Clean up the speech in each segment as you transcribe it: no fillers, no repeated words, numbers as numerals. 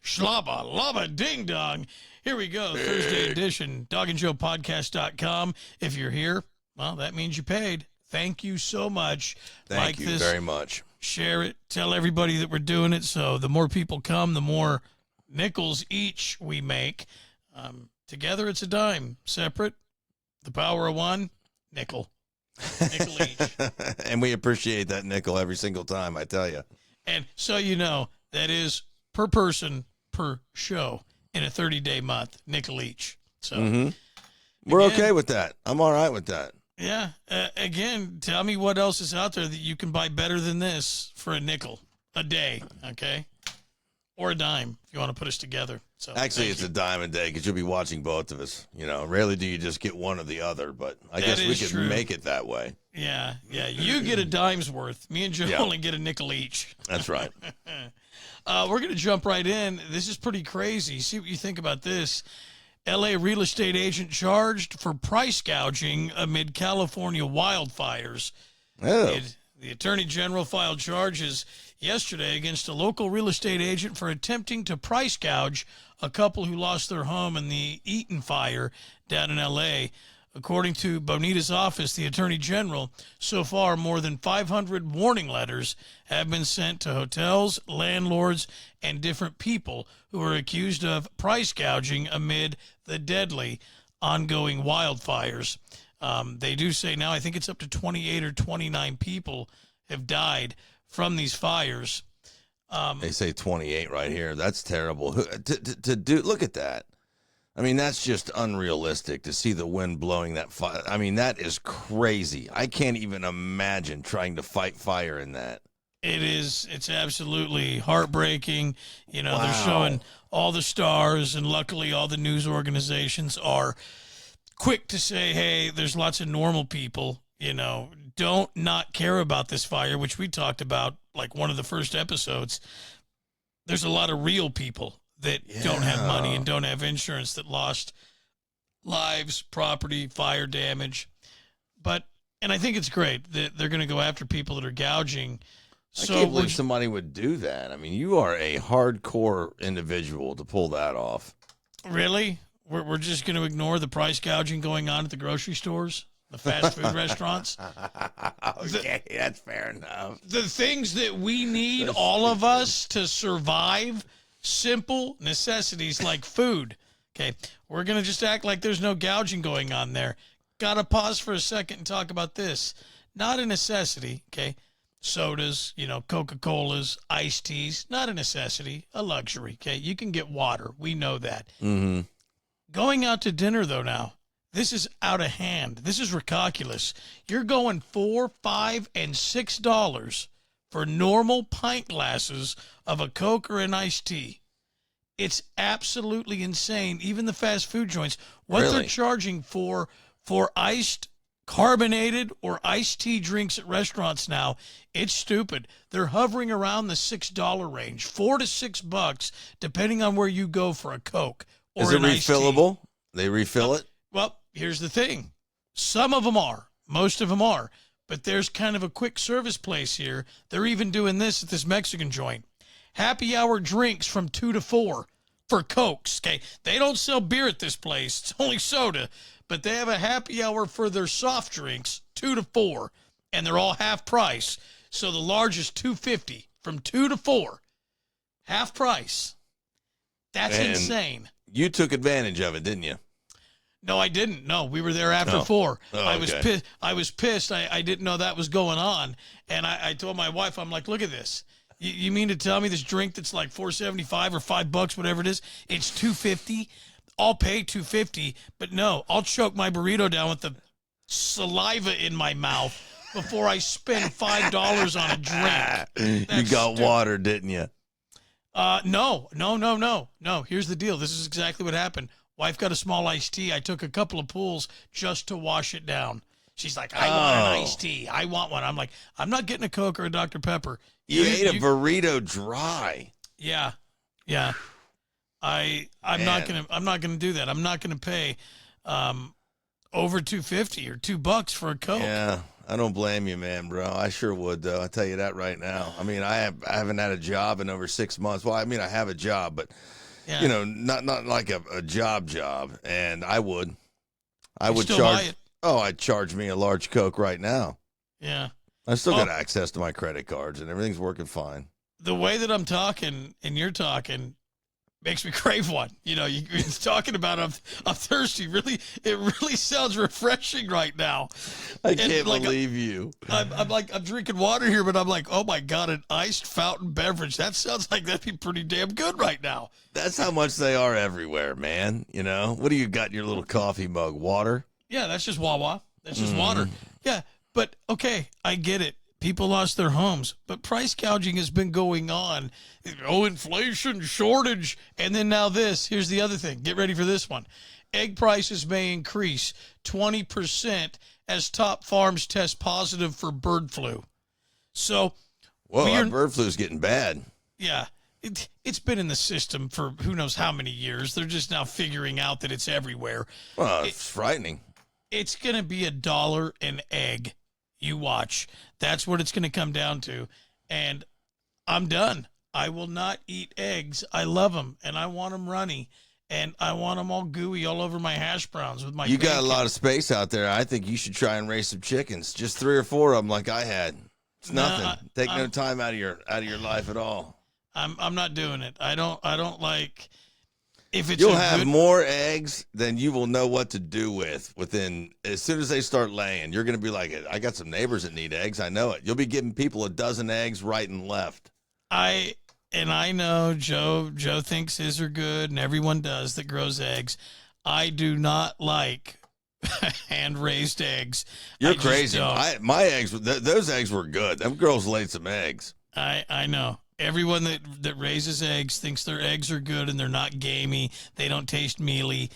Schlabba, lubba, ding dong. Here we go, Thursday edition, dogandjoepodcast.com. If you're here, well, that means you paid. Thank you so much. Thank you very much. Share it. Tell everybody that we're doing it. So the more people come, the more nickels each we make. Together, it's a dime. Separate, the power of one, nickel. Nickel each. And we appreciate that nickel every single time, I tell you. And so you know, that is per person per show in a 30-day month, nickel each. So we're okay with that. I'm all right with that. Yeah. Again, tell me what else is out there that you can buy better than this for a nickel a day, okay? Or a dime if you want to put us together. So actually, it's a dime a day because you'll be watching both of us. You know, rarely do you just get one or the other, but I guess we could make it that way. Yeah. You get a dime's worth. Me and Joe only get a nickel each. That's right. We're going to jump right in. This is pretty crazy. See what you think about this. L.A. real estate agent charged for price gouging amid California wildfires. Oh. The Attorney General filed charges yesterday against a local real estate agent for attempting to price gouge a couple who lost their home in the Eaton fire down in L.A. According to Bonita's office, the Attorney General, so far more than 500 warning letters have been sent to hotels, landlords, and different people who are accused of price gouging amid the deadly ongoing wildfires. They do say now, I think it's up to 28 or 29 people have died from these fires. They say 28 right here. That's terrible. To do, look at that. I mean, that's just unrealistic to see the wind blowing that fire. I mean, that is crazy. I can't even imagine trying to fight fire in that. It is. It's absolutely heartbreaking. You know, They're showing all the stars, and luckily all the news organizations are quick to say, hey, there's lots of normal people, you know, don't not care about this fire, which we talked about like one of the first episodes. There's a lot of real people that don't have money and don't have insurance that lost lives, property, fire damage. And I think it's great that they're going to go after people that are gouging. I can't believe somebody would do that. I mean, you are a hardcore individual to pull that off. Really? We're just going to ignore the price gouging going on at the grocery stores, the fast food restaurants? Okay, that's fair enough. The things that we need, all of us, to survive, simple necessities like food. Okay, we're going to just act like there's no gouging going on there. Got to pause for a second and talk about this. Not a necessity, okay? Sodas, you know, Coca-Colas, iced teas, not a necessity, a luxury, okay? You can get water. We know that. Mm-hmm. Going out to dinner, though, now, this is out of hand. This is ridiculous. You're going $4, $5, and $6 for normal pint glasses of a Coke or an iced tea. It's absolutely insane. Even the fast food joints, what they're charging for iced, carbonated, or iced tea drinks at restaurants now, it's stupid. They're hovering around the $6 range, $4 to $6, depending on where you go for a Coke. Is it refillable? They refill it? Well, here's the thing. Some of them are. Most of them are. But there's kind of a quick service place here. They're even doing this at this Mexican joint. Happy hour drinks from 2 to 4 for Cokes. Okay, they don't sell beer at this place. It's only soda. But they have a happy hour for their soft drinks, 2 to 4. And they're all half price. So the large is $2.50 from 2 to 4. Half price. That's insane. You took advantage of it, didn't you? No, I didn't. No, we were there after 4. Oh, I was pissed. I was pissed. I didn't know that was going on. And I told my wife, I'm like, look at this. You mean to tell me this drink that's like $4.75 or $5, whatever it is, it's $2.50? I'll pay $2.50, but no, I'll choke my burrito down with the saliva in my mouth before I spend $5 on a drink. You got water, didn't you? No. Here's the deal. This is exactly what happened. Wife got a small iced tea. I took a couple of pulls just to wash it down. She's like, I want an iced tea. I want one. I'm like, I'm not getting a Coke or a Dr. Pepper. You ate a burrito dry. Yeah. I'm not gonna do that. I'm not gonna pay over $2.50 or $2 for a Coke. Yeah. I don't blame you, man, bro. I sure would, though. I tell you that right now. I mean, I haven't had a job in over 6 months. Well, I mean, I have a job, but Yeah. you know, not like a job, and I would Still charge. buy it. Oh, I'd charge me a large Coke right now. Yeah. I still Well, got access to my credit cards, and everything's working fine. the way that I'm talking and you're talking makes me crave one. You know, you're talking about I'm thirsty. Really, it really sounds refreshing right now. I can't believe you. I'm drinking water here, but I'm like, oh my God, an iced fountain beverage. That sounds like that'd be pretty damn good right now. That's how much they are everywhere, man. You know, what do you got in your little coffee mug? Water? Yeah, that's just Wawa. That's just water. Yeah, but okay, I get it. People lost their homes, but price gouging has been going on. Oh, inflation, shortage, and then now this. Here's the other thing. Get ready for this one. Egg prices may increase 20% as top farms test positive for bird flu. So, whoa, our bird flu is getting bad. Yeah, it's been in the system for who knows how many years. They're just now figuring out that it's everywhere. Well, it's frightening. It's going to be $1 an egg. You watch. That's what it's going to come down to. And I'm done. I will not eat eggs. I love them, and I want them runny, and I want them all gooey all over my hash browns with my You got a bacon. lot of space out there. I think you should try and raise some chickens. Just 3 or 4 of them like I had. It's nothing. Take no time out of your life at all. I'm not doing it. I don't like if it's You'll have more eggs than you will know what to do with within as soon as they start laying. You're going to be like, I got some neighbors that need eggs. I know it. You'll be giving people a dozen eggs right and left. I know Joe thinks his are good, and everyone does that grows eggs. I do not like hand-raised eggs. You're crazy. My eggs, those eggs were good. Them girls laid some eggs. I know. Everyone that raises eggs thinks their eggs are good and they're not gamey. They don't taste mealy.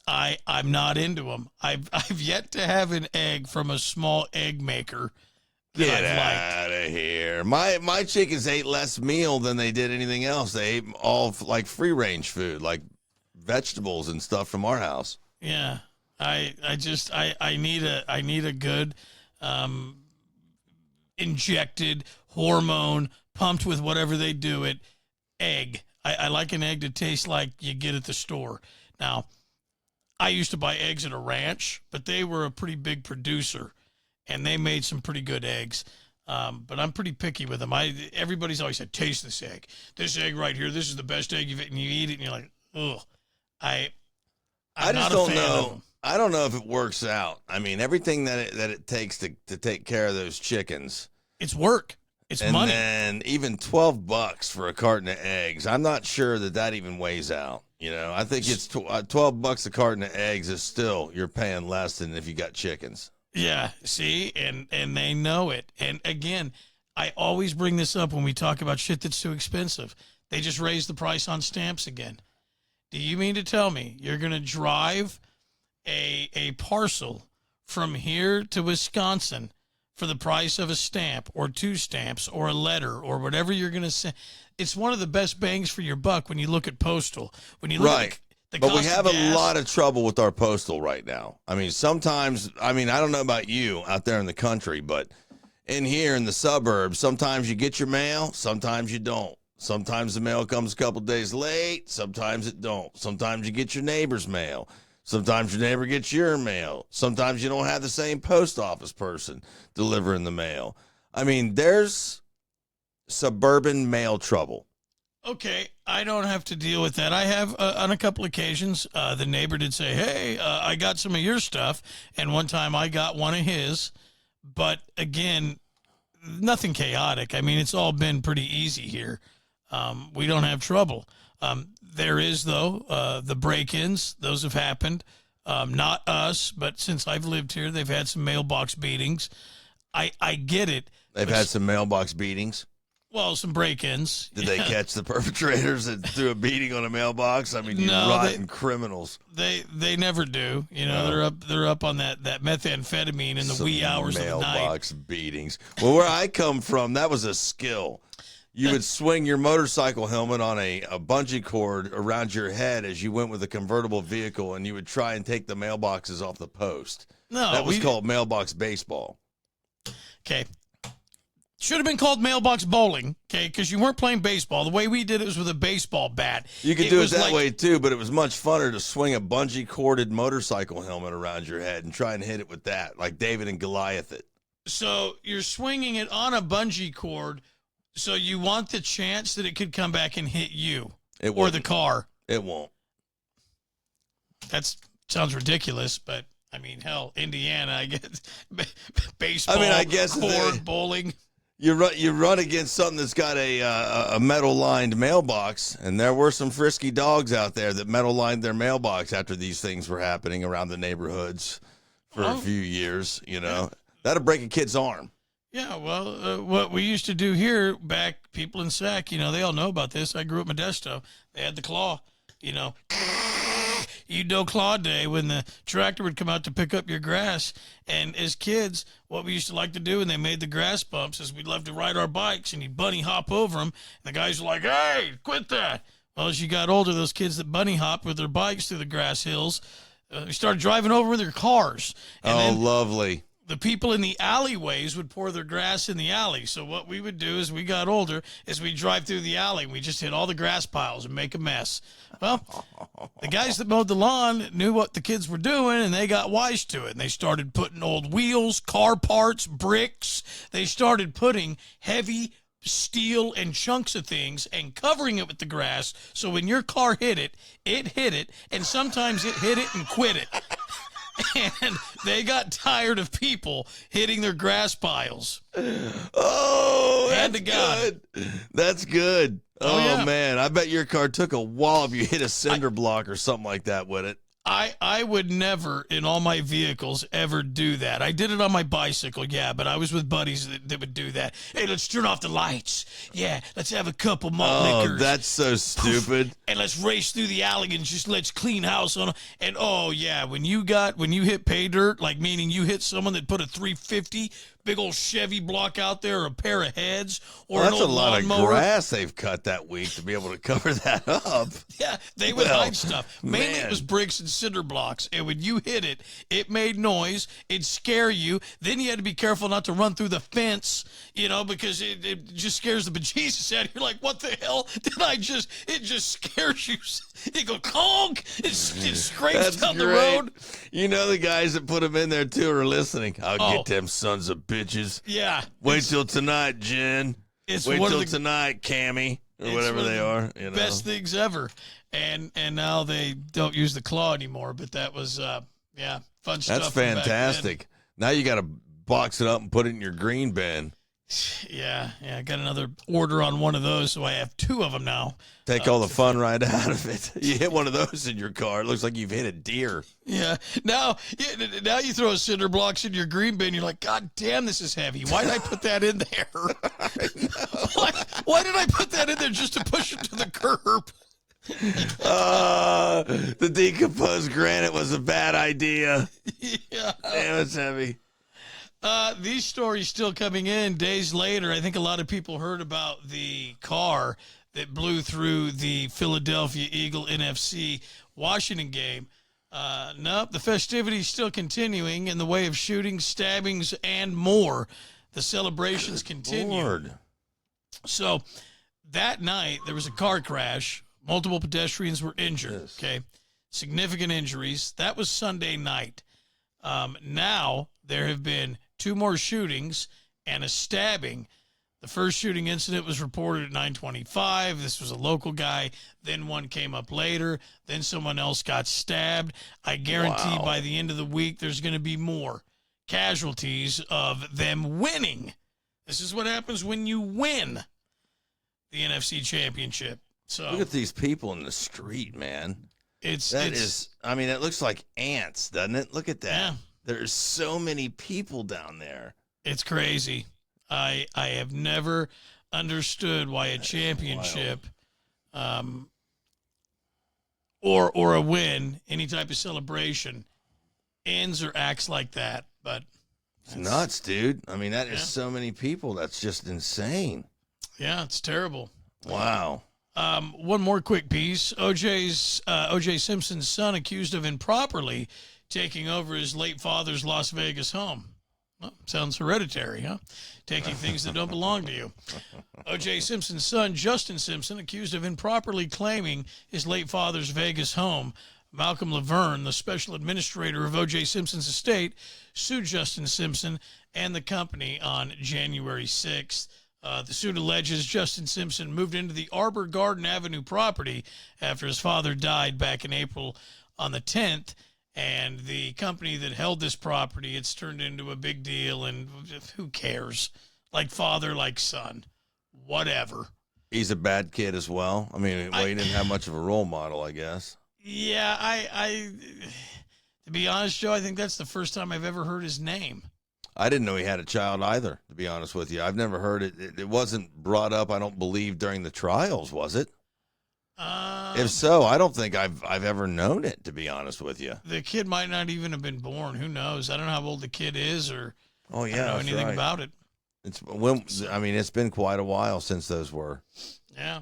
I'm not into them. I've yet to have an egg from a small egg maker. Get out of here. My chickens ate less meal than they did anything else. They ate all like free range food, like vegetables and stuff from our house. Yeah. I need a good injected hormone pumped with whatever they do it egg. I like an egg to taste like you get at the store. Now, I used to buy eggs at a ranch, but they were a pretty big producer, and they made some pretty good eggs. But I'm pretty picky with them. Everybody's always said, taste this egg. This egg right here, this is the best egg you've eaten. And you eat it, and you're like, ugh. I just don't know. I don't know if it works out. I mean, everything that it takes to take care of those chickens. It's work. It's money. And even $12 for a carton of eggs. I'm not sure that even weighs out. You know, I think it's $12 a carton of eggs is still you're paying less than if you got chickens. Yeah, see, and they know it. And again, I always bring this up when we talk about shit that's too expensive. They just raised the price on stamps again. Do you mean to tell me you're going to drive a parcel from here to Wisconsin for the price of a stamp or 2 stamps or a letter or whatever you're going to send? It's one of the best bangs for your buck when you look at postal. When you look at the but we cost have of a gas. lot of trouble with our postal right now. I mean, sometimes, I don't know about you out there in the country, but in here in the suburbs, sometimes you get your mail, sometimes you don't. Sometimes the mail comes a couple days late, sometimes it don't. Sometimes you get your neighbor's mail. Sometimes your neighbor gets your mail. Sometimes you don't have the same post office person delivering the mail. I mean, there's suburban mail trouble. Okay, I don't have to deal with that. I have, on a couple occasions, the neighbor did say, hey, I got some of your stuff, and one time I got one of his. But, again, nothing chaotic. I mean, it's all been pretty easy here. We don't have trouble. There is, though, the break-ins. Those have happened. Not us, but since I've lived here, they've had some mailbox beatings. I get it. They've had some mailbox beatings. Well, some break-ins. Did they catch the perpetrators that threw a beating on a mailbox? I mean, you rotten criminals. They never do. You know, they're up on that methamphetamine in the wee hours of the night. Mailbox beatings. Well, where I come from, that was a skill. You would swing your motorcycle helmet on a bungee cord around your head as you went with a convertible vehicle, and you would try and take the mailboxes off the post. No, that was called mailbox baseball. Okay. Should have been called mailbox bowling, okay, because you weren't playing baseball. The way we did it was with a baseball bat. You could do it that way, too, but it was much funner to swing a bungee-corded motorcycle helmet around your head and try and hit it with that, like David and Goliath it. So you're swinging it on a bungee cord, so you want the chance that it could come back and hit you or the car. It won't. That sounds ridiculous, but, I mean, hell, Indiana, I guess, baseball, I guess bowling. You run against something that's got a metal-lined mailbox, and there were some frisky dogs out there that metal-lined their mailbox after these things were happening around the neighborhoods for a few years, you know. That'll break a kid's arm. Yeah, well, what we used to do here back, people in Sac, you know, they all know about this. I grew up in Modesto. They had the claw, you know. You'd know claw day when the tractor would come out to pick up your grass. And as kids, what we used to like to do when they made the grass bumps is we'd love to ride our bikes and you'd bunny hop over them. And the guys were like, hey, quit that. Well, as you got older, those kids that bunny hopped with their bikes through the grass hills, started driving over with their cars. And then lovely. The people in the alleyways would pour their grass in the alley. So what we would do as we got older is we'd drive through the alley and we just hit all the grass piles and make a mess. Well, the guys that mowed the lawn knew what the kids were doing, and they got wise to it. And they started putting old wheels, car parts, bricks. They started putting heavy steel and chunks of things and covering it with the grass. So when your car hit it, and sometimes it hit it and quit it. And they got tired of people hitting their grass piles. Oh, that's good. That's good. Oh, yeah. Man. I bet your car took a wallop. You hit a cinder block or something like that with it. I would never, in all my vehicles, ever do that. I did it on my bicycle, yeah, but I was with buddies that would do that. Hey, let's turn off the lights. Yeah, let's have a couple malt liquors. That's so stupid. And let's race through the alley and just let's clean house on. And, oh, yeah, when you hit pay dirt, like meaning you hit someone that put a 350 big old Chevy block out there or a pair of heads or an old lawnmower. That's a lot of grass they've cut that week to be able to cover that up. Yeah, they would hide stuff. Mainly it was bricks and cinder blocks. And when you hit it, it made noise. It'd scare you. Then you had to be careful not to run through the fence, you know, because it just scares the bejesus out of you. You're like, what the hell did I just, it just scares you. It go conk. It scrapes down the road. You know the guys that put them in there, too, are listening. I'll get them sons of bitches. Yeah. Wait till tonight, Jen. Wait till tonight, Cammy, or whatever they are. You know? Best things ever. And now they don't use the claw anymore, but that was, fun stuff. That's fantastic. Now you got to box it up and put it in your green bin. Yeah, I got another order on one of those, so I have two of them now. Take all the fun right out of it. You hit one of those in your car, it looks like you've hit a deer. Yeah. Now you throw cinder blocks in your green bin, you're like, God damn, this is heavy. Why did I put that in there? Why did I put that in there just to push it to the curb? The decomposed granite was a bad idea. Yeah. Damn, it's heavy. These stories still coming in days later. I think a lot of people heard about the car that blew through the Philadelphia Eagle NFC Washington game. Nope, the festivities still continuing in the way of shootings, stabbings, and more. The celebrations continue. Lord. So that night, there was a car crash. Multiple pedestrians were injured, Yes. okay? Significant injuries. That was Sunday night. Now there have been 2 more shootings and a stabbing. The first shooting incident was reported at 9:25. This was a local guy. Then one came up later. Then someone else got stabbed. I guarantee by the end of the week, there's going to be more casualties of them winning. This is what happens when you win the NFC Championship. So look at these people in the street, man. It looks like ants, doesn't it? Look at that. Yeah. There's so many people down there. It's crazy. I have never understood why a championship or a win, any type of celebration, ends or acts like that. But it's nuts, dude. I mean, that is so many people. That's just insane. Yeah, it's terrible. Wow. One more quick piece. O.J. Simpson's son accused of improperly taking over his late father's Las Vegas home. Well, sounds hereditary, huh? Taking things that don't belong to you. O.J. Simpson's son, Justin Simpson, accused of improperly claiming his late father's Vegas home. Malcolm Laverne, the special administrator of O.J. Simpson's estate, sued Justin Simpson and the company on January 6th. The suit alleges Justin Simpson moved into the Arbor Garden Avenue property after his father died back in April on the 10th. And the company that held this property, it's turned into a big deal, and who cares? Like father, like son, whatever. He's a bad kid as well. I mean, he didn't have much of a role model, I guess. Yeah, I to be honest, Joe, I think that's the first time I've ever heard his name. I didn't know he had a child either, to be honest with you. I've never heard it. It wasn't brought up, I don't believe, during the trials, was it? If so, I don't think I've ever known it, to be honest with you. The kid might not even have been born. Who knows? I don't know how old the kid is, or I don't know anything about it. It's been quite a while since those were. Yeah.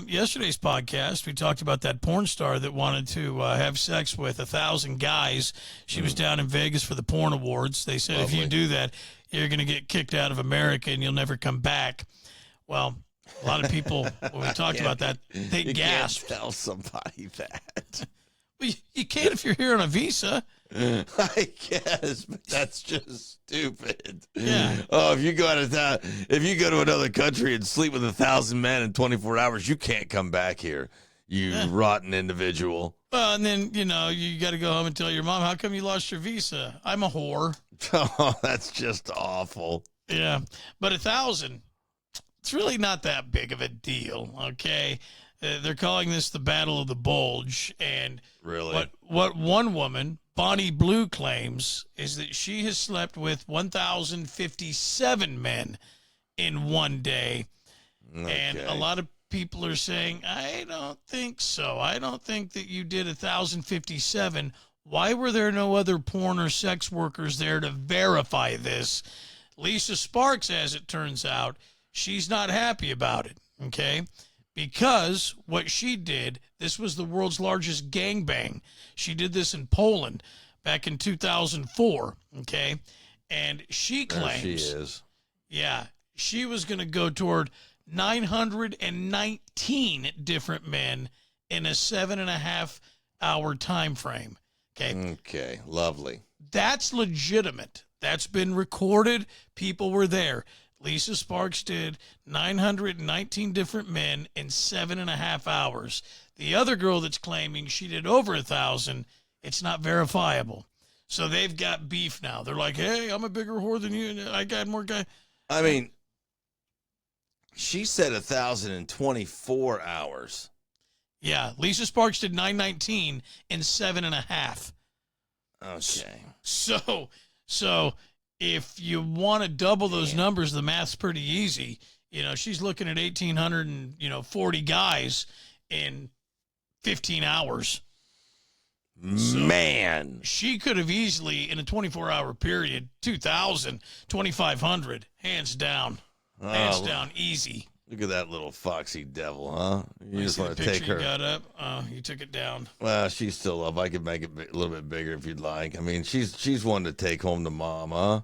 Yesterday's podcast, we talked about that porn star that wanted to have sex with 1,000 guys. She was down in Vegas for the porn awards. They said, If you do that, you're going to get kicked out of America and you'll never come back. Well, a lot of people, when we talked about that, they gasped. Can't tell somebody that. Well, you can if you're here on a visa. I guess, but that's just stupid. Yeah. Oh, if you go out of town, if you go to another country and sleep with 1,000 men in 24 hours, you can't come back here, you rotten individual. Well, and then, you got to go home and tell your mom, how come you lost your visa? I'm a whore. Oh, that's just awful. Yeah. But 1,000, it's really not that big of a deal, okay? They're calling this the Battle of the Bulge. And really, what one woman, Bonnie Blue, claims is that she has slept with 1,057 men in one day. Okay. And a lot of people are saying, I don't think so. I don't think that you did 1,057. Why were there no other porn or sex workers there to verify this? Lisa Sparks, as it turns out, she's not happy about it, okay? Because what she did, this was the world's largest gangbang. She did this in Poland back in 2004, okay? And she claims... There she is. Yeah, she was going to go toward 919 different men in a 7.5-hour time frame, okay? Okay, lovely. That's legitimate. That's been recorded. People were there. Lisa Sparks did 919 different men in 7.5 hours. The other girl that's claiming she did over 1,000, it's not verifiable. So they've got beef now. They're like, hey, I'm a bigger whore than you. I got more guys. I mean, she said 1,024 hours. Yeah, Lisa Sparks did 919 in 7.5. Okay. So if you want to double those numbers, the math's pretty easy. She's looking at 1,840 guys in 15 hours. Man. So she could have easily, in a 24-hour period, 2,000, 2,500, hands down. Hands down, easy. Look at that little foxy devil, huh? You just see want the to take picture her. You got up. You took it down. Well, she's still up. I could make it a little bit bigger if you'd like. I mean, she's one to take home to mom, huh?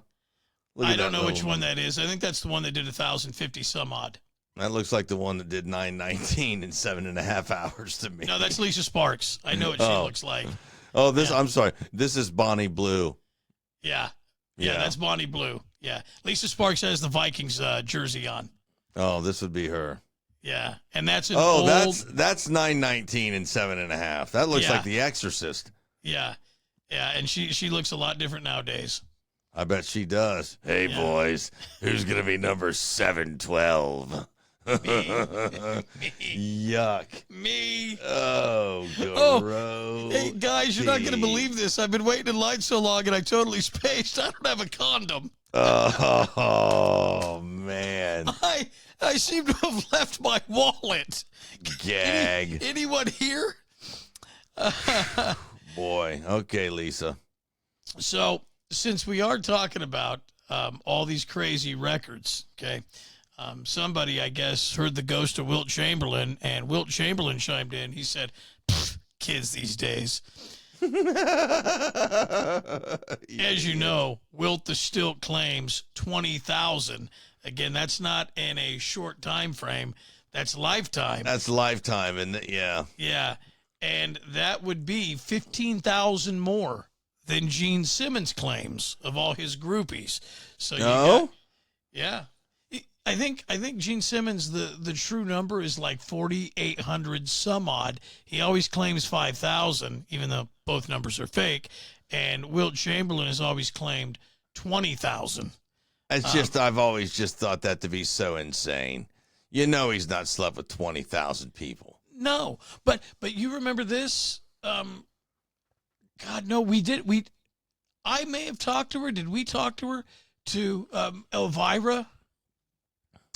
I don't know which one that is. I think that's the one that did 1,050 some odd. That looks like the one that did 919 in 7.5 hours to me. No, that's Lisa Sparks. I know what she looks like. Oh, I'm sorry. This is Bonnie Blue. Yeah, that's Bonnie Blue. Yeah, Lisa Sparks has the Vikings jersey on. Oh, this would be her. Yeah, and that's that's 919 and 7.5. That looks like The Exorcist. Yeah, and she looks a lot different nowadays. I bet she does. Hey, boys, who's gonna be number 712? Yuck. Me. Oh, gross. Hey, guys, you're not going to believe this. I've been waiting in line so long, and I totally spaced. I don't have a condom. Oh, man. I seem to have left my wallet. Gag. Anyone here? Boy. Okay, Lisa. So, since we are talking about all these crazy records, okay, somebody, I guess, heard the ghost of Wilt Chamberlain, and Wilt Chamberlain chimed in. He said, kids these days. As you know, Wilt the Stilt claims 20,000. Again, that's not in a short time frame. That's lifetime. That's lifetime, and yeah. Yeah. And that would be 15,000 more than Gene Simmons claims of all his groupies. So yeah. I think Gene Simmons, the true number is like 4,800 some odd. He always claims 5,000, even though both numbers are fake. And Wilt Chamberlain has always claimed 20,000. It's just, I've always just thought that to be so insane. You know, he's not slept with 20,000 people. No, but you remember this? God, no, we did. I may have talked to her. Did we talk to her? To Elvira?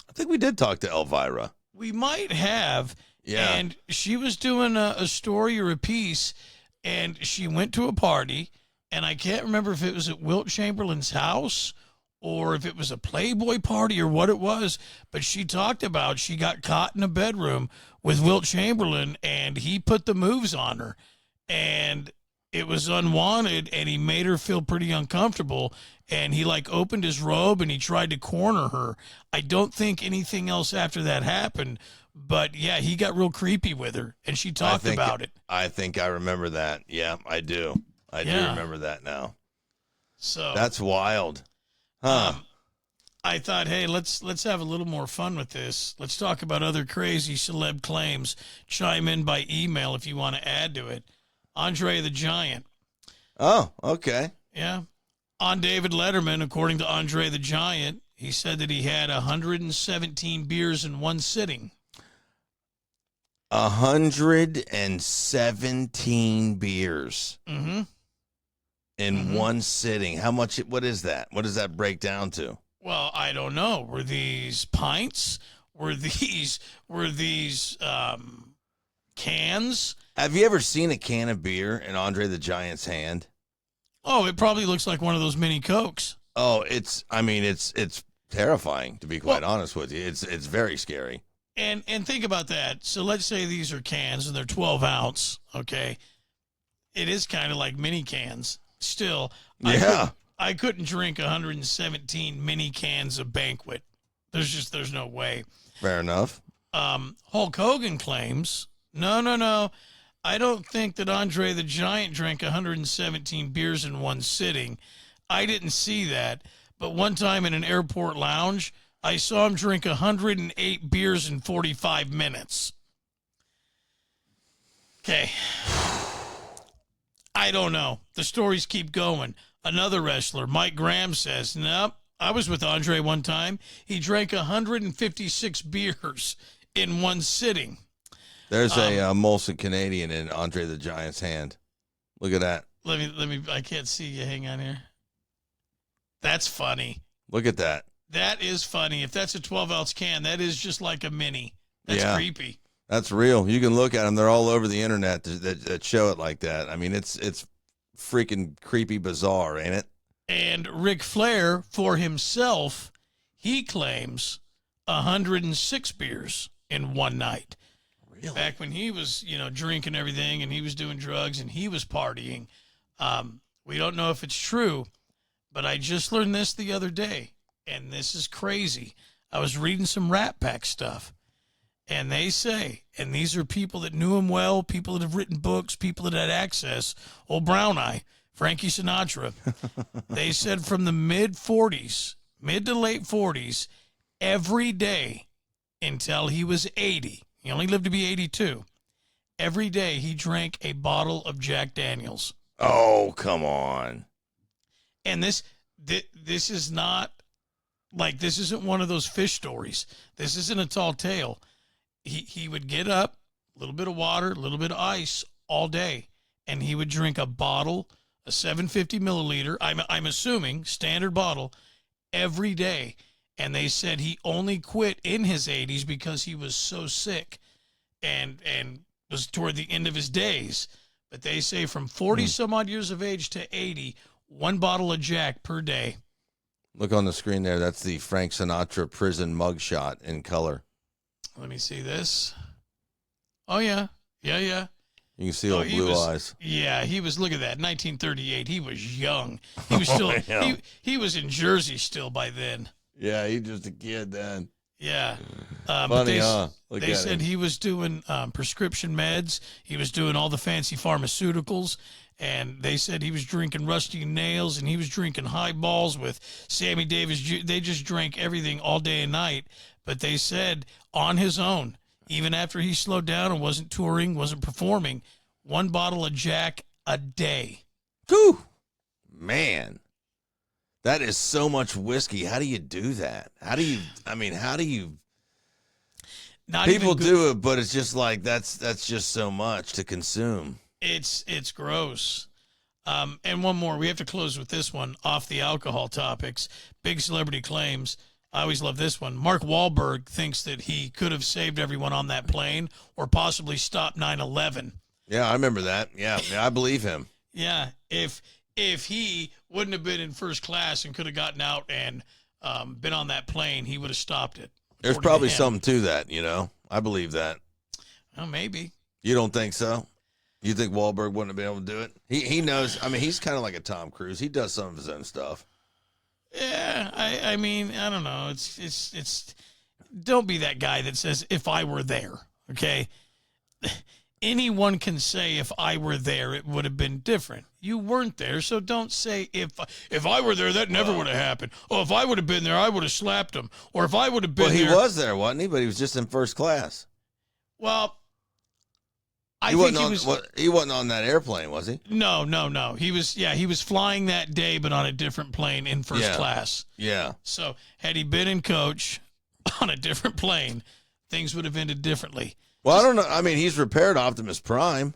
I think we did talk to Elvira. We might have. Yeah. And she was doing a story or a piece, and she went to a party, and I can't remember if it was at Wilt Chamberlain's house or if it was a Playboy party or what it was, but she talked about she got caught in a bedroom with Wilt Chamberlain, and he put the moves on her, and it was unwanted, and he made her feel pretty uncomfortable, and he like opened his robe and he tried to corner her. I don't think anything else after that happened, but yeah, he got real creepy with her, and she talked about it. I think I remember that. Yeah, I do. I do remember that now. So that's wild. Huh. I thought, hey, let's have a little more fun with this. Let's talk about other crazy celeb claims. Chime in by email if you want to add to it. Andre the Giant. Oh, okay. Yeah. On David Letterman, according to Andre the Giant, he said that he had 117 beers in one sitting. 117 beers. Mm-hmm. In one sitting. How much? What is that? What does that break down to? Well, I don't know. Were these pints? Were these cans? Have you ever seen a can of beer in Andre the Giant's hand? Oh, it probably looks like one of those mini Cokes. Oh, it's terrifying, to be quite honest with you. It's very scary. And think about that. So let's say these are cans and they're 12 ounce. Okay. It is kind of like mini cans. Still, yeah. I couldn't drink 117 mini cans of Banquet. There's no way. Fair enough. Hulk Hogan claims, no. I don't think that Andre the Giant drank 117 beers in one sitting. I didn't see that. But one time in an airport lounge, I saw him drink 108 beers in 45 minutes. Okay. I don't know. The stories keep going. Another wrestler, Mike Graham, says, nope, I was with Andre one time. He drank 156 beers in one sitting. There's a Molson Canadian in Andre the Giant's hand. Look at that. Let me, I can't see you. Hang on here. That's funny. Look at that. That is funny. If that's a 12-ounce can, that is just like a mini. That's creepy. That's real. You can look at them. They're all over the internet that show it like that. I mean, it's freaking creepy bizarre, ain't it? And Ric Flair, for himself, he claims 106 beers in one night. Really? Back when he was, drinking everything and he was doing drugs and he was partying. We don't know if it's true, but I just learned this the other day, and this is crazy. I was reading some Rat Pack stuff. And they say, and these are people that knew him well, people that have written books, people that had access, old Brown Eye, Frankie Sinatra. They said from the mid to late 40s, every day until he was 80, he only lived to be 82, every day he drank a bottle of Jack Daniels. Oh, come on. And this is not, like, this isn't one of those fish stories. This isn't a tall tale. He would get up, a little bit of water, a little bit of ice all day, and he would drink a bottle, a 750 milliliter, I'm assuming, standard bottle, every day. And they said he only quit in his 80s because he was so sick and was toward the end of his days. But they say from 40 some odd years of age to 80, one bottle of Jack per day. Look on the screen there. That's the Frank Sinatra prison mugshot in color. Let me see this. Oh, yeah. Yeah. You can see old blue eyes. Yeah, he was. Look at that, 1938. He was young. He was still. He was in Jersey still by then. Yeah, he just a kid then. Yeah. Funny, huh? They said he was doing prescription meds. He was doing all the fancy pharmaceuticals. And they said he was drinking Rusty Nails and he was drinking highballs with Sammy Davis. They just drank everything all day and night. But they said on his own, even after he slowed down and wasn't touring, wasn't performing, 1 bottle of Jack a day. Whew. Man, that is so much whiskey. How do you do that? How do you Not people do it, but it's just like that's just so much to consume. It's gross. And one more. We have to close with this one off the alcohol topics. Big celebrity claims. I always love this one. Mark Wahlberg thinks that he could have saved everyone on that plane or possibly stopped 9/11. Yeah, I remember that. Yeah, I believe him. Yeah, if he wouldn't have been in first class and could have gotten out and been on that plane, he would have stopped it. There's probably something to that, I believe that. Well, maybe. You don't think so? You think Wahlberg wouldn't have been able to do it? He knows. I mean, he's kind of like a Tom Cruise. He does some of his own stuff. Yeah, I mean, I don't know. It's. Don't be that guy that says, if I were there, okay? Anyone can say, if I were there, it would have been different. You weren't there, so don't say, if I were there, that never would have happened. Oh, if I would have been there, I would have slapped him. Or if I would have been there. Well, he was there, wasn't he? But he was just in first class. Well, he wasn't on that airplane, was he? No. He was flying that day, but on a different plane in first class. Yeah. So had he been in coach on a different plane, things would have ended differently. Well, I don't know. I mean, he's repaired Optimus Prime.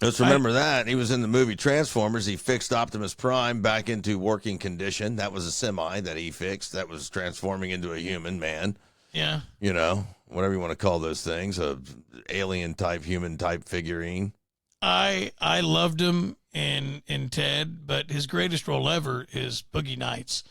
Let's remember that. He was in the movie Transformers. He fixed Optimus Prime back into working condition. That was a semi that he fixed. That was transforming into a human man. Yeah. Whatever you want to call those things, a alien type, human type figurine. I loved him in Ted, but his greatest role ever is Boogie Nights.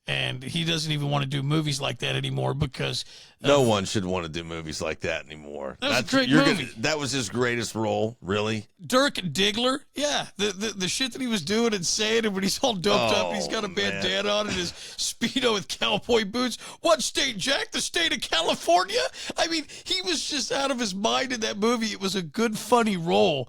And he doesn't even want to do movies like that anymore because no one should want to do movies like that anymore. That's a great movie. That was his greatest role, really. Dirk Diggler, yeah, the shit that he was doing and saying, and when he's all doped up, he's got a bandana on and his Speedo with cowboy boots. What state, Jack? The state of California? I mean, he was just out of his mind in that movie. It was a good, funny role.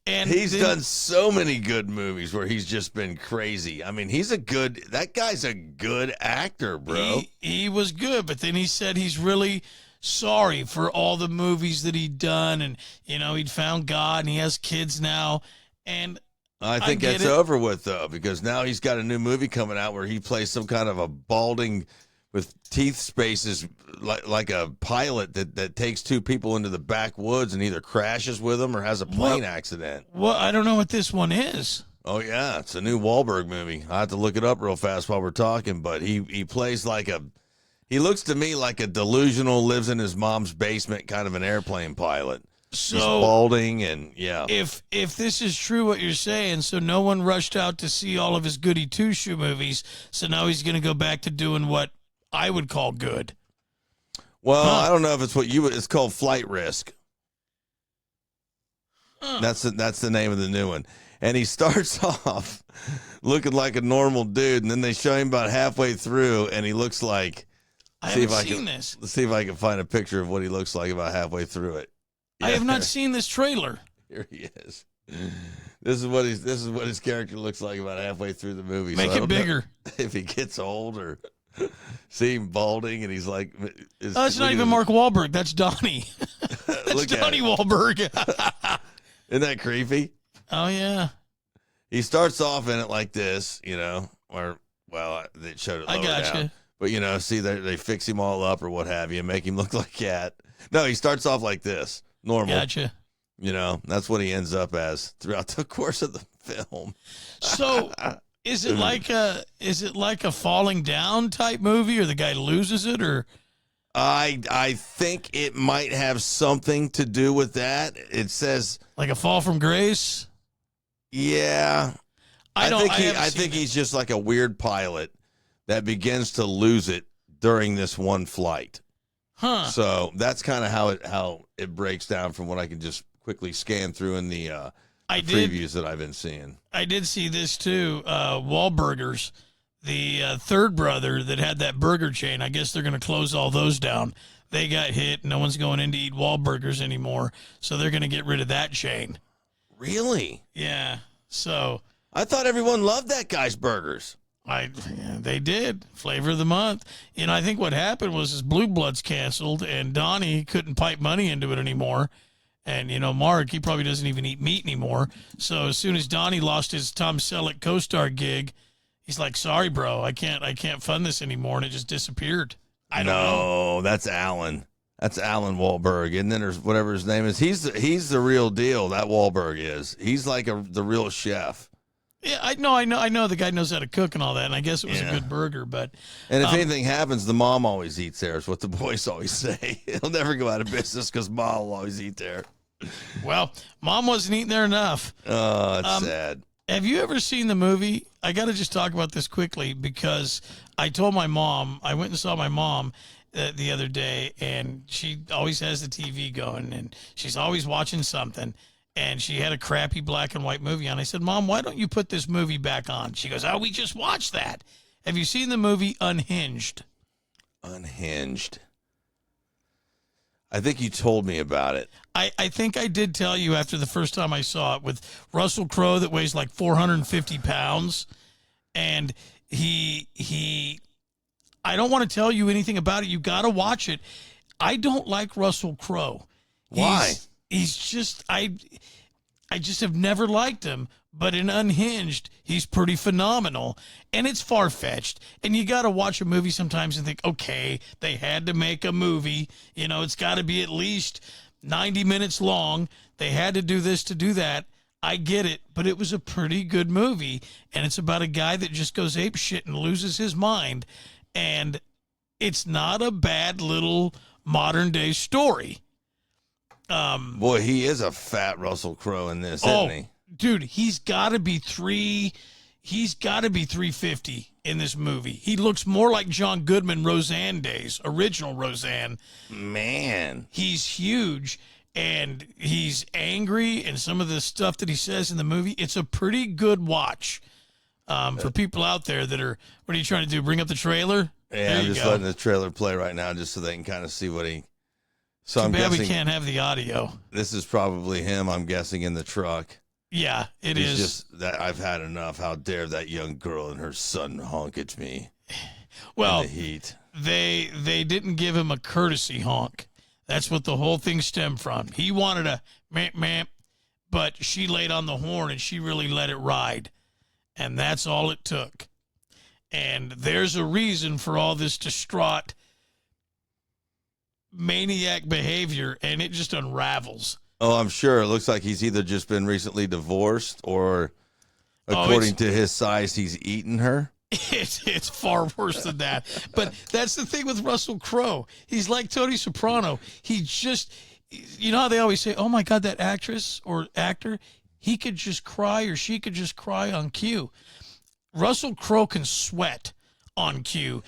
And he's done so many good movies where he's just been crazy. I mean, that guy's a good actor, bro. He was good, but then he said he's really sorry for all the movies that he'd done. And, he'd found God and he has kids now. And I think that's over with, though, because now he's got a new movie coming out where he plays some kind of a balding with teeth spaces like a pilot that takes 2 people into the backwoods and either crashes with them or has a plane accident. Well, I don't know what this one is. Oh, yeah. It's a new Wahlberg movie. I have to look it up real fast while we're talking, but he plays he looks to me like a delusional, lives in his mom's basement kind of an airplane pilot. So he's balding and, yeah. If this is true what you're saying, so no one rushed out to see all of his Goody Two-Shoe movies, so now he's going to go back to doing what I would call good. Well, I don't know if it's it's called Flight Risk. That's the name of the new one. And he starts off looking like a normal dude, and then they show him about halfway through, and he looks like. I haven't seen this. Let's see if I can find a picture of what he looks like about halfway through it. Yeah. I have not seen this trailer. Here he is. This is what his character looks like about halfway through the movie. Make it bigger. If he gets old or. See him balding, and he's like... That's not even Mark Wahlberg. That's Donnie. That's Donnie Wahlberg. Isn't that creepy? Oh, yeah. He starts off in it like this, or, well, they showed it lower down. But, see, they fix him all up or what have you, make him look like a cat. No, he starts off like this, normal. Gotcha. That's what he ends up as throughout the course of the film. So... Is it like a falling down type movie, or the guy loses it, or? I think it might have something to do with that. It says like a fall from grace. Yeah, I think he's just like a weird pilot that begins to lose it during this one flight. Huh. So that's kind of how it breaks down from what I can just quickly scan through in the previews that I've been seeing. I did see this too. Wahlburgers, the third brother that had that burger chain. I guess they're going to close all those down. They got hit. No one's going in to eat Wahlburgers anymore, so they're going to get rid of that chain. Really? Yeah. So I thought everyone loved that guy's burgers. They did. Flavor of the month. I think what happened was his Blue Bloods canceled, and Donnie couldn't pipe money into it anymore. And, Mark, he probably doesn't even eat meat anymore. So as soon as Donnie lost his Tom Selleck co-star gig, he's like, sorry, bro, I can't fund this anymore. And it just disappeared. I don't know. No, that's Alan. That's Alan Wahlberg. And then there's whatever his name is. He's the real deal. That Wahlberg is. He's like the real chef. Yeah, I know. The guy knows how to cook and all that. And I guess it was a good burger, but. And if anything happens, the mom always eats there. Is what the boys always say. He'll never go out of business because mom will always eat there. Well, mom wasn't eating there enough. Oh, that's sad. Have you ever seen the movie? I got to just talk about this quickly because I told my mom, I went and saw my mom the other day, and she always has the TV going, and she's always watching something, and she had a crappy black and white movie on. I said, Mom, why don't you put this movie back on? She goes, oh, we just watched that. Have you seen the movie Unhinged? Unhinged. I think you told me about it. I think I did tell you after the first time I saw it, with Russell Crowe that weighs like 450 pounds. And he I don't want to tell you anything about it. You got to watch it. I don't like Russell Crowe. Why? He's just, I just have never liked him. But in Unhinged, he's pretty phenomenal. And it's far-fetched. And you got to watch a movie sometimes and think, okay, they had to make a movie. It's got to be at least 90 minutes long. They had to do this to do that. I get it, but it was a pretty good movie. And it's about a guy that just goes apeshit and loses his mind. And it's not a bad little modern-day story. Boy, he is a fat Russell Crowe in this, isn't he? Dude, he's got to be 350 in this movie. He looks more like John Goodman Roseanne days, original Roseanne. Man. He's huge, and he's angry, and some of the stuff that he says in the movie, it's a pretty good watch. For people out there that are, what are you trying to do, bring up the trailer? Yeah, I'm just letting the trailer play right now just so they can kind of see what he... So Too bad we can't have the audio. This is probably him, I'm guessing, in the truck. Yeah, it is. Just that I've had enough. How dare that young girl and her son honk at me? Well, in the heat. They didn't give him a courtesy honk. That's what the whole thing stemmed from. He wanted a meh, but she laid on the horn and she really let it ride. And that's all it took. And there's a reason for all this distraught maniac behavior, and it just unravels. Oh, I'm sure. It looks like he's either just been recently divorced or, according to his size, he's eaten her. It's far worse than that. But that's the thing with Russell Crowe. He's like Tony Soprano. He just, how they always say, oh, my God, that actress or actor, he could just cry or she could just cry on cue. Russell Crowe can sweat on cue.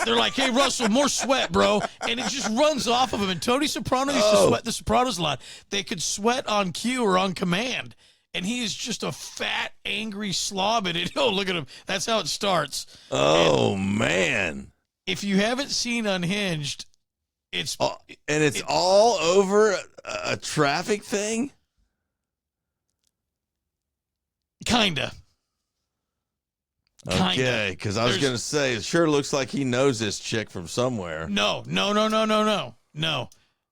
They're like, hey, Russell, more sweat, bro. And it just runs off of him. And Tony Soprano used to sweat the Sopranos a lot. They could sweat on cue or on command. And he is just a fat, angry slob at it. Oh, look at him. That's how it starts. Oh, man. If you haven't seen Unhinged, it's all over a traffic thing? Kinda. Okay, because I was going to say, it sure looks like he knows this chick from somewhere. No.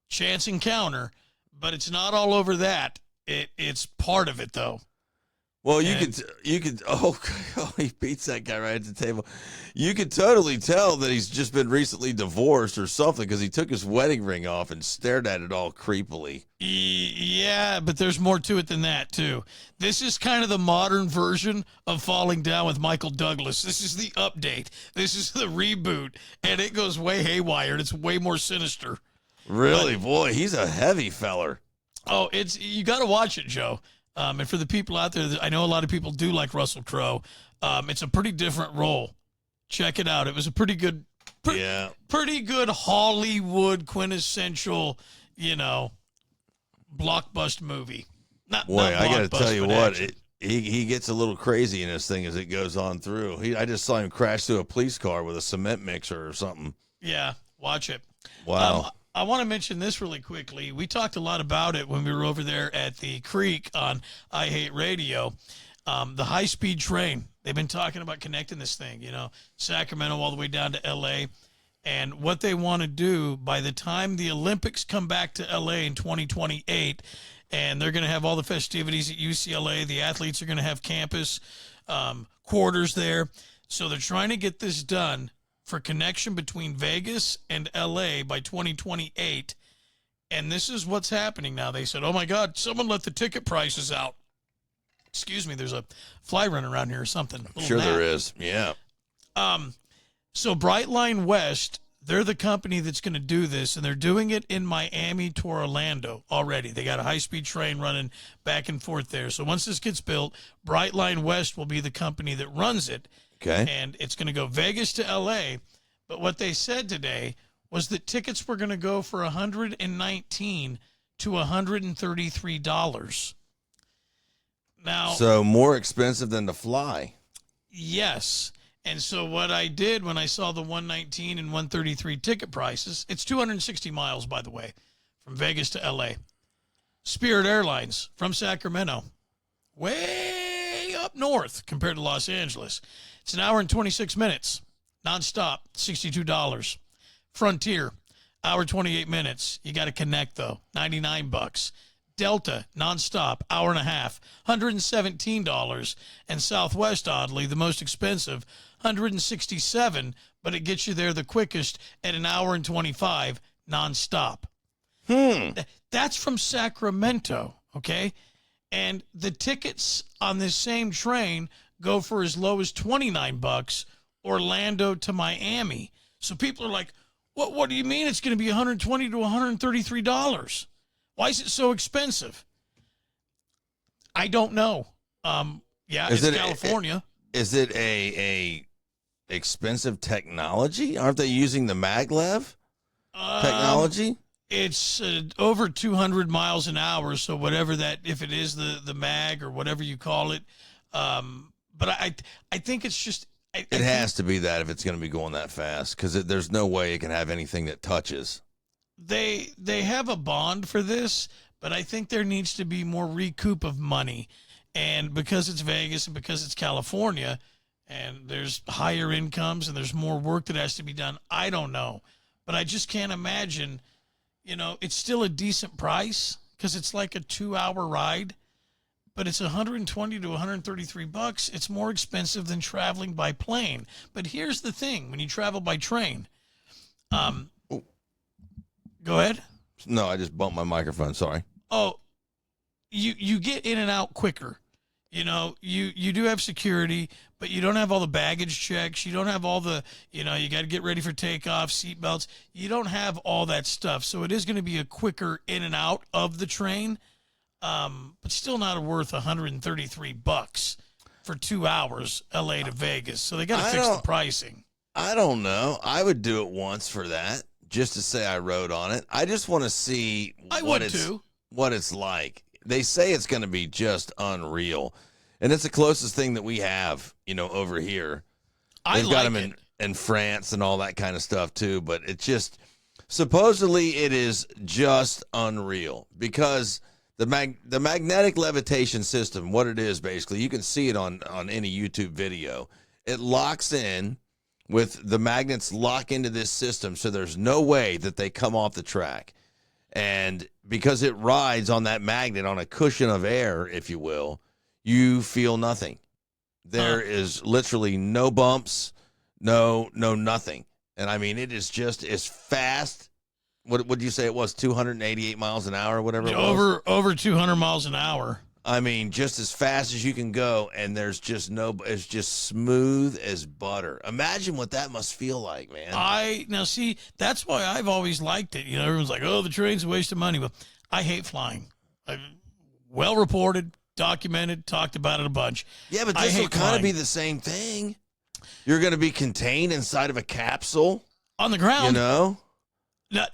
Chance encounter, but it's not all over that. It's part of it, though. Well, you could. Oh, he beats that guy right at the table. You could totally tell that he's just been recently divorced or something because he took his wedding ring off and stared at it all creepily. Yeah, but there's more to it than that, too. This is kind of the modern version of Falling Down with Michael Douglas. This is the update. This is the reboot, and it goes way haywire, and it's way more sinister. Really? Boy, he's a heavy feller. Oh, you got to watch it, Joe. And for the people out there, I know a lot of people do like Russell Crowe. It's a pretty different role. Check it out. It was a pretty good Yeah. Pretty good Hollywood quintessential, blockbuster movie. Not Boy, I got to blockbuster, tell you but what, action. he gets a little crazy in this thing as it goes on through. I just saw him crash through a police car with a cement mixer or something. Yeah, watch it. Wow. I want to mention this really quickly. We talked a lot about it when we were over there at the Creek on I Hate Radio. The high-speed train. They've been talking about connecting this thing, Sacramento all the way down to L.A., and what they want to do by the time the Olympics come back to L.A. in 2028, and they're going to have all the festivities at UCLA. The athletes are going to have campus quarters there. So they're trying to get this done for connection between Vegas and L.A. by 2028. And this is what's happening now. They said, oh, my God, someone let the ticket prices out. Excuse me, there's a fly running around here or something. Sure there is, yeah. So Brightline West, they're the company that's going to do this, and they're doing it in Miami to Orlando already. They got a high-speed train running back and forth there. So once this gets built, Brightline West will be the company that runs it. Okay. And it's going to go Vegas to L.A., but what they said today was that tickets were going to go for $119 to $133. Now, So more expensive than to fly. yes. And so what I did when I saw the 119 and 133 ticket prices, it's 260 miles, by the way, from Vegas to L.A. Spirit Airlines from Sacramento, way up north compared to Los Angeles. It's an hour and 26 minutes, nonstop, $62. Frontier, hour 28 minutes. You got to connect, though, $99. Delta, nonstop, hour and a half, $117. And Southwest, oddly, the most expensive, $167, but it gets you there the quickest at an hour and 25, nonstop. That's from Sacramento, okay? And the tickets on this same train go for as low as $29, Orlando to Miami. So people are like, what do you mean it's going to be $120 to $133? Why is it so expensive? I don't know. It's California. Is it a expensive technology? Aren't they using the maglev technology? It's over 200 miles an hour, so whatever that, if it is the mag or whatever you call it. But I think it's just... It has to be that if it's going to be going that fast, because there's no way it can have anything that touches. They have a bond for this, but I think there needs to be more recoup of money. And because it's Vegas and because it's California and there's higher incomes and there's more work that has to be done, I don't know. But I just can't imagine, it's still a decent price because it's like a 2-hour ride, but it's $120 to $133. It's more expensive than traveling by plane. But here's the thing. When you travel by train, go ahead. No, I just bumped my microphone. Sorry. Oh, you get in and out quicker. You do have security, but you don't have all the baggage checks. You don't have all the, you got to get ready for takeoff, seat belts. You don't have all that stuff. So it is going to be a quicker in and out of the train, but still not worth $133 for 2 hours, L.A. to Vegas. So they got to fix the pricing. I don't know. I would do it once for that, just to say I rode on it. I just want to see what it's like. They say it's going to be just unreal. And it's the closest thing that we have, over here. They've got them in France and all that kind of stuff too. But it's just, supposedly it is just unreal because the magnetic levitation system, what it is basically, you can see it on any YouTube video. It locks in with the magnets lock into this system. So there's no way that they come off the track. And because it rides on that magnet on a cushion of air, if you will, you feel nothing. There is literally no bumps, no nothing. And I mean, it is just as fast. What would you say it was? 288 miles an hour or whatever it was? Over 200 miles an hour. I mean, just as fast as you can go, and there's just it's just smooth as butter. Imagine what that must feel like, man. Now see, that's why I've always liked it. Everyone's like, oh, the train's a waste of money. But I hate flying. Well reported, documented, talked about it a bunch. Yeah, but this will kind of be the same thing. You're going to be contained inside of a capsule. On the ground. You know?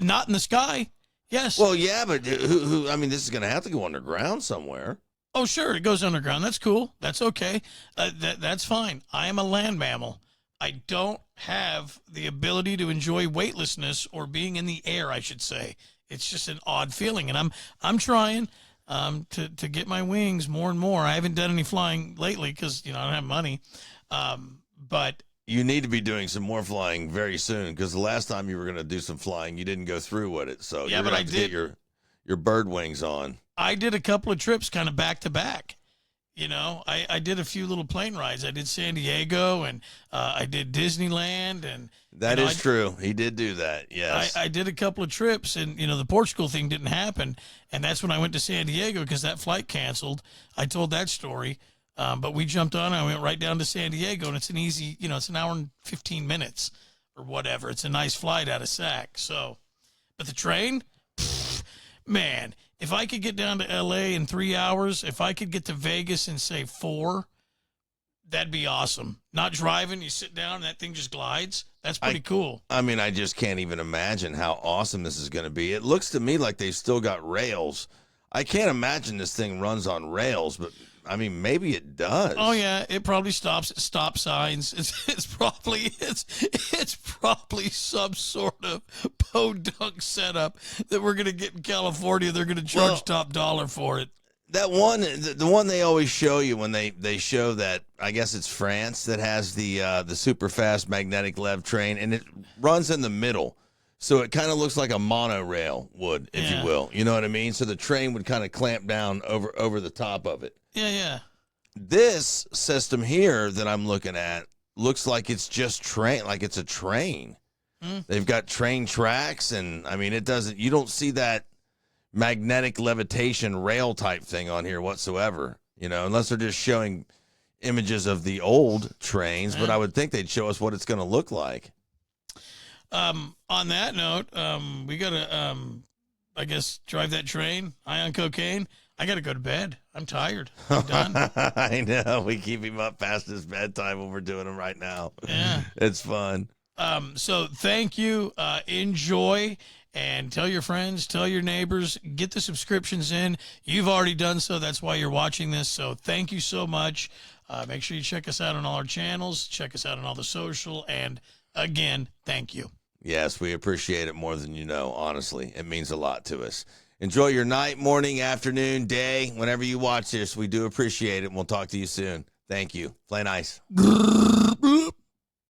Not in the sky. Yes. Well, yeah, but who? I mean, this is going to have to go underground somewhere. Oh, sure, it goes underground. That's cool. That's okay. That's fine. I am a land mammal. I don't have the ability to enjoy weightlessness or being in the air, I should say. It's just an odd feeling, and I'm trying to get my wings more and more. I haven't done any flying lately because I don't have money, but you need to be doing some more flying very soon because the last time you were going to do some flying, you didn't go through with it. So yeah, you're but going to I have to did. get your bird wings on. I did a couple of trips kind of back to back. I did a few little plane rides. I did San Diego and I did Disneyland. And that is true. He did do that. Yes. I did a couple of trips and, the Portugal thing didn't happen. And that's when I went to San Diego because that flight canceled. I told that story. But we jumped on. I went right down to San Diego and it's an easy, it's an hour and 15 minutes or whatever. It's a nice flight out of Sac. So, but the train, man, if I could get down to L.A. in 3 hours, if I could get to Vegas in, say, 4, that'd be awesome. Not driving, you sit down and that thing just glides. That's pretty cool. I mean, I just can't even imagine how awesome this is going to be. It looks to me like they've still got rails. I can't imagine this thing runs on rails, but I mean, maybe it does. Oh yeah, it probably stops at stop signs. It's probably some sort of podunk setup that we're gonna get in California. They're gonna charge top dollar for it. That one, the one they always show you when they show that, I guess it's France that has the super fast magnetic lev train, and it runs in the middle. So it kind of looks like a monorail would, if you will. You know what I mean? So the train would kind of clamp down over the top of it. Yeah. This system here that I'm looking at looks like it's just train, like it's a train. They've got train tracks, and I mean, you don't see that magnetic levitation rail type thing on here whatsoever, unless they're just showing images of the old trains, but I would think they'd show us what it's going to look like. On that note, we gotta, I guess, drive that train. High on cocaine. I gotta go to bed. I'm tired. I'm done. I know. We keep him up past his bedtime when we're doing them right now. Yeah, it's fun. So thank you. Enjoy and tell your friends, tell your neighbors, get the subscriptions in. You've already done so. That's why you're watching this. So thank you so much. Make sure you check us out on all our channels. Check us out on all the social. And again, thank you. Yes, we appreciate it more than you know, honestly. It means a lot to us. Enjoy your night, morning, afternoon, day, whenever you watch this. We do appreciate it, and we'll talk to you soon. Thank you. Play nice.